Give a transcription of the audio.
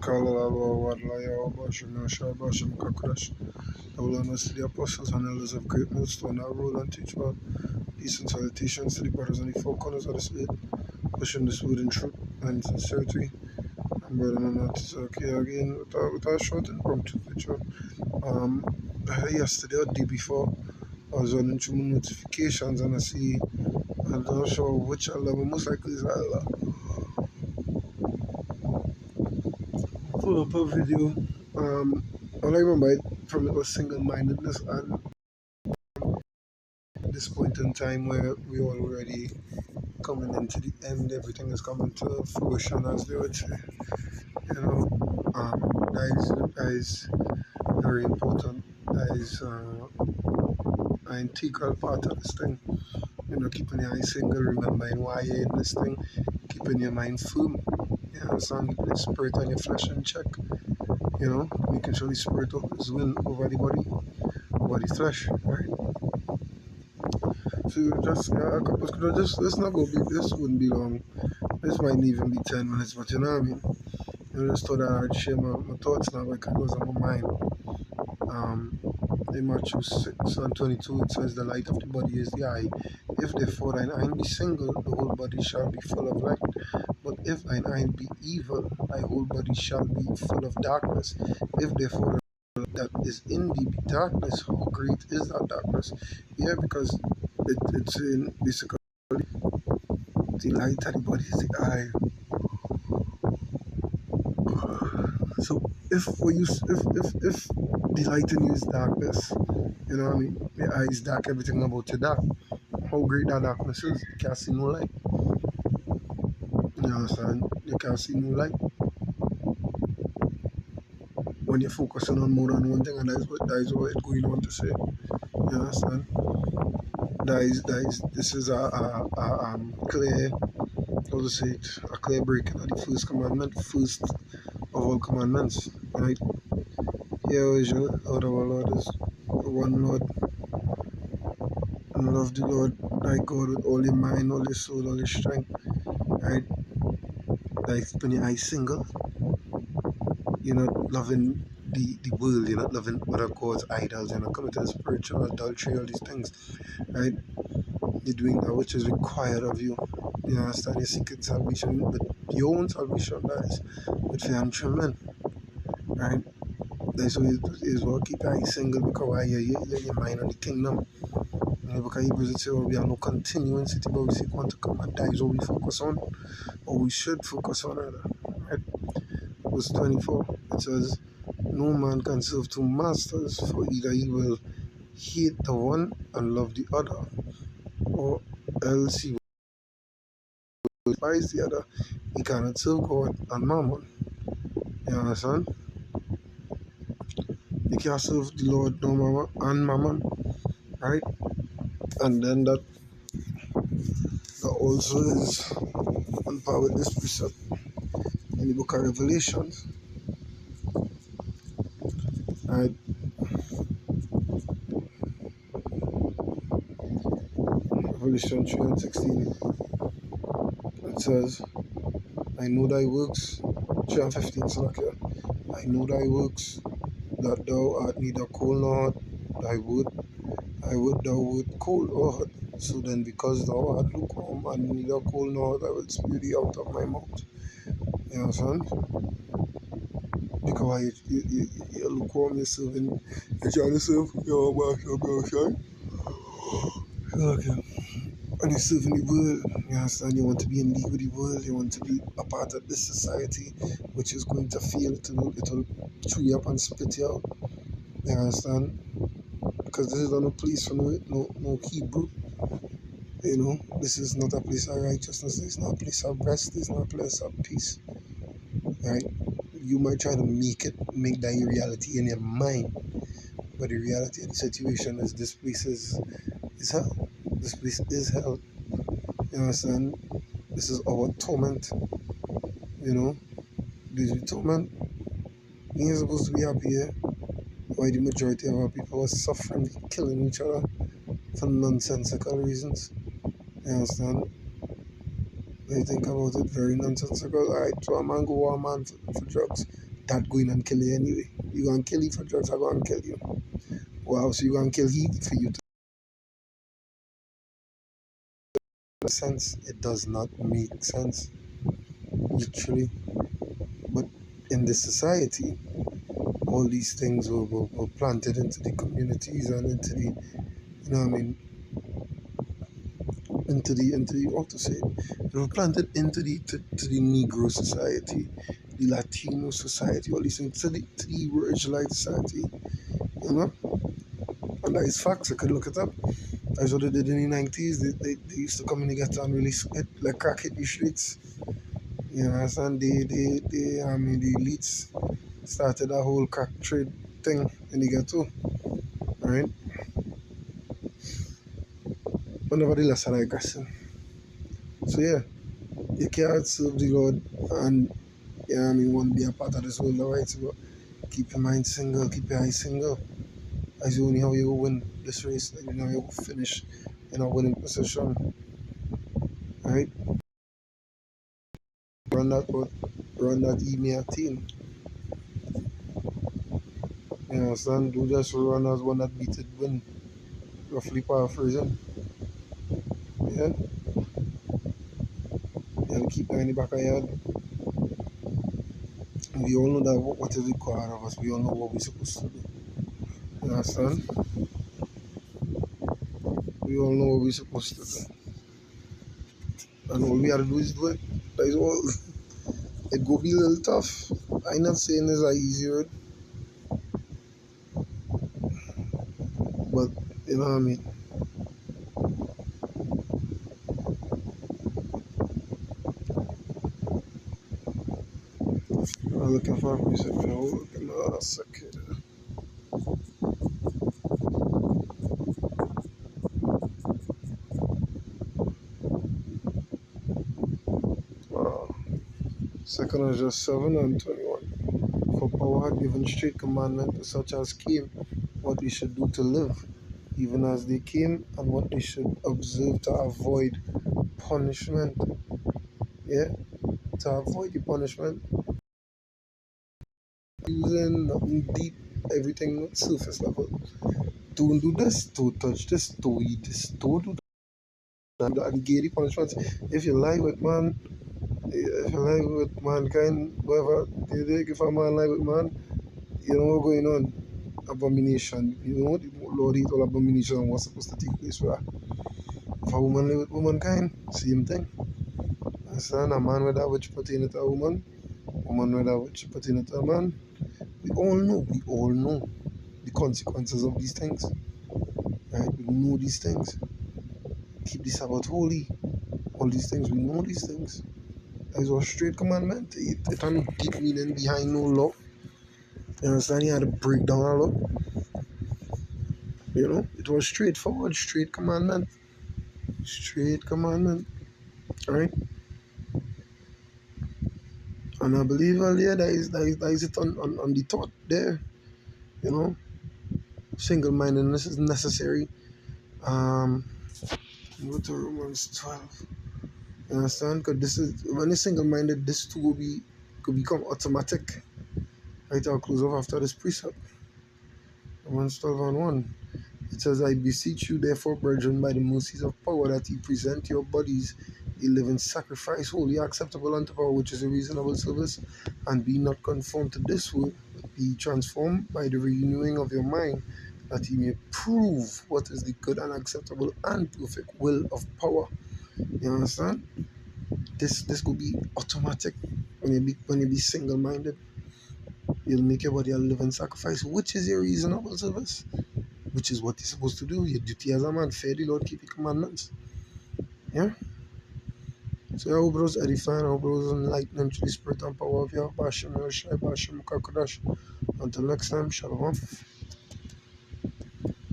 to the apostles and elders of Great Millstone, our rule and teach well. Peace and salutations to the brothers on the four corners of the state, pushing this word in truth and sincerity. And brother Nana is okay again with our short impromptu picture. Yesterday or the day before, I was running through my notifications and I see, I'm not sure which Allah, but most likely is Allah. Pull up a video. All I remember from it was single-mindedness, and at this point in time where we already coming into the end, everything is coming to fruition, as they would say. You know, that is very important. That is an integral part of this thing. You know, keeping your eyes single, remembering why you're in this thing, keeping your mind firm. You understand? Keeping the spirit and your flesh in check. You know, making sure the spirit is win over the body, over the flesh, right? So just let's not go big. This wouldn't be long. This might even be 10 minutes, but you know what I mean. I just thought I'd share my thoughts now because it was on my mind. In Matthew 6 and 22, it says, "The light of the body is the eye. If therefore thine eye be single, the whole body shall be full of light. But if thine eye be evil, thy whole body shall be full of darkness. If therefore that is in thee be darkness, how great is that darkness?" Yeah, because it's in basically the light of the body is the eye. So if the light in you is darkness, you know what I mean? Your eye is dark, everything about you dark. How great that darkness is, you can't see no light. You understand? You can't see no light. When you're focusing on more than one thing, and that is what it's going on to say. You understand? This is a clear, how to say it, a clear breaking of the first commandment, first of all commandments, right? Here is your Lord, our Lord is one Lord, and love the Lord thy God with all your mind, all your soul, all your strength, right? Like when your eyes single, you're not loving the world, you're not loving other gods, idols, you're not committing spiritual adultery, all these things, right? You're doing that which is required of you. You understand? You're seeking salvation, but your own salvation, that is with fear and trembling, right? That's why it is well keep your eyes single because your mind on the kingdom. Because Hebrews it says, well, we are no continuing city, but we seek one to come, and that is what we focus on, or we should focus on, rather, right? Verse 24, it says, "No man can serve two masters, for either he will hate the one and love the other, or else he will despise the other. He cannot serve God and mammon." You understand? You can't serve the Lord and mammon, right? And then that also is on par with this precept in the book of Revelations, right? Revelation 3 and 16, it says, "I know thy works," 3 and 15, so like, "I know thy works, that thou art neither cold nor hot. I would thou wert cold or hot. So then, because thou art lukewarm and neither cold nor hot, I will spew thee out of my mouth." You understand? Because you're lukewarm, you're trying to serve your master, okay. And you're serving the world, you understand? You want to be in league with the world, you want to be a part of this society, which is going to fail, it'll chew you up and spit you out. You understand? Because this is not a place for no Hebrew. You know, this is not a place of righteousness, it's not a place of rest, it's not a place of peace. Right? You might try to make that a reality in your mind, but the reality of the situation is this place is hell. This place is hell. You understand? This is our torment. You know? This is torment. We ain't supposed to be happy here. Why the majority of our people are suffering, killing each other for nonsensical reasons. You understand? When you think about it, very nonsensical. Alright, so a man go war man for drugs. that going and kill you anyway. You gonna kill you for drugs, I gonna kill you. Wow, so you gonna kill he for you to make sense? It does not make sense, literally. But in this society, all these things were planted into the communities and into the, you know what I mean, into the what to say, they were planted into to the Negro society, the Latino society, all these things, to the Israelite society, you know. And that is facts. I could look it up. That's what they did in the 90s. They used to come in the ghetto and really hit, like crack hit the streets. You know what I'm saying? I mean, the elites started a whole crack trade thing in the ghetto, right? But nevertheless, I like guessing. So yeah, you can't serve the Lord and, yeah, I mean, want to be a part of this world, alright? So keep your mind single, keep your eyes single. As you only how you will win this race, and you know you will finish in a winning position, right? Run that road, run that email team. You understand? Do just run as one that beat it win. Roughly paraphrasing. Yeah? And keep that in the back of your head. We all know that what is required of us. We all know what we're supposed to do. You understand? We all know what we're supposed to do. And all we have to do is do it. That is all. It go be a little tough. I'm not saying it's an easy road, but you know what I mean. I'm looking for a piece of fuel. Give me a second. Wow. Second is just 7 and 21. For power had given straight commandment such as came, what they should do to live, even as they came, and what they should observe to avoid punishment. Yeah, to avoid the punishment. Using nothing deep, everything surface level. Don't do this, don't touch this, don't eat this, don't do that. And get the punishments. If you lie with man, if you lie with mankind, whatever, if a man lie with man, you know what's going on. Abomination. You know the Lord hate all abomination and what's supposed to take place for that. If a woman lie with womankind, same thing. Understand? A man with that which pertain to a woman with that which pertain to a man. We all know the consequences of these things. Right? We know these things. Keep the Sabbath holy. All these things, we know these things. It's a straight commandment. It had deep meaning behind no law. You understand? You had to break down a law. You know, it was straightforward, straight commandment. Straight commandment. Right? And I believe earlier that is it on the thought there. You know, single mindedness is necessary. Um, go to Romans 12. You understand? Because this is when you're single minded, this too could become automatic. Right, I'll close off after this precept. Romans 12 and 1. It says, I beseech you, therefore, brethren, by the mercies of power, that ye present your bodies a living sacrifice, wholly acceptable unto God, which is a reasonable service, and be not conformed to this world, but be transformed by the renewing of your mind, that ye may prove what is the good and acceptable and perfect will of power. You understand? This could be automatic when you be single minded. You'll make your body a living sacrifice, which is a reasonable service, which is what you're supposed to do. Your duty as a man, fear the Lord, keep your commandments. Yeah? So I hope those edifying, I hope those enlightening to the spirit and power of Yahweh Hashem, Yahweh Shai, Hashem, Kakodash. Until next time, Shalom.